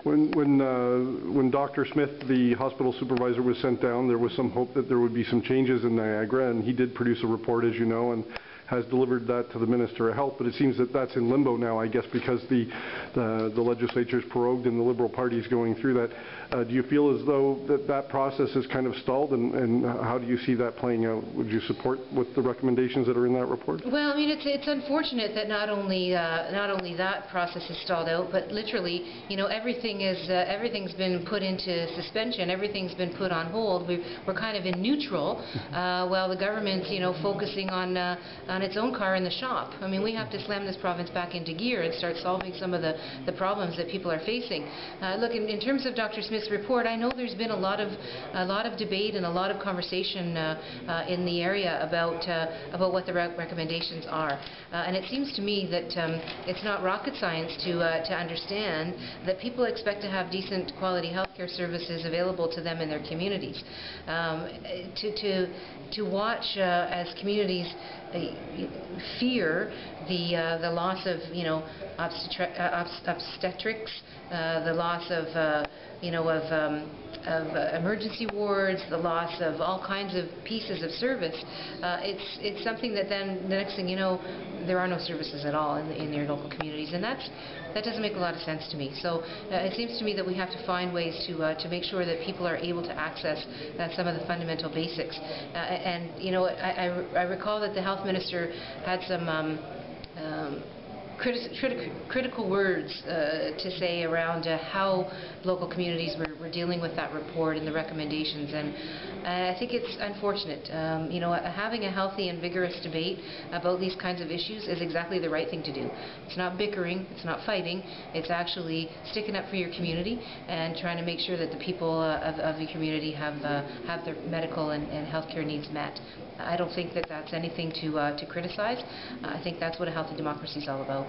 When Dr. Smith, the hospital supervisor, was sent down, there was some hope that there would be some changes in Niagara, and he did produce a report, as you know, and has delivered that to the Minister of Health. But it seems that that's in limbo now, I guess, because the legislature is prorogued and the Liberal Party is going through that. Do you feel as though that process is kind of stalled, and how do you see that playing out? Would you support with the recommendations that are in that report? Well, I mean, it's unfortunate that not only that process is stalled out, but literally, you know, everything's been put into suspension, everything's been put on hold. We're kind of in neutral, while the government's, you know, focusing on its own car in the shop. I mean, we have to slam this province back into gear and start solving some of the problems that people are facing. Look, in terms of Dr. Smith's report, I know there's been a lot of debate and a lot of conversation in the area about what the recommendations are. And it seems to me that it's not rocket science to understand that people expect to have decent quality healthcare services available to them in their communities. To watch as communities fear the loss of, you know, obstetrics, the loss of emergency wards, the loss of all kinds of pieces of service. It's something that then the next thing you know, there are no services at all in your local communities, and that doesn't make a lot of sense to me. So it seems to me that we have to find ways to make sure that people are able to access some of the fundamental basics. And you know, I recall that the health minister had some critical words to say around how local communities were dealing with that report and the recommendations, and I think it's unfortunate. You know, having a healthy and vigorous debate about these kinds of issues is exactly the right thing to do. It's not bickering, it's not fighting, it's actually sticking up for your community and trying to make sure that the people of your community have their medical and healthcare needs met. I don't think that that's anything to criticize. I think that's what a healthy democracy is all about.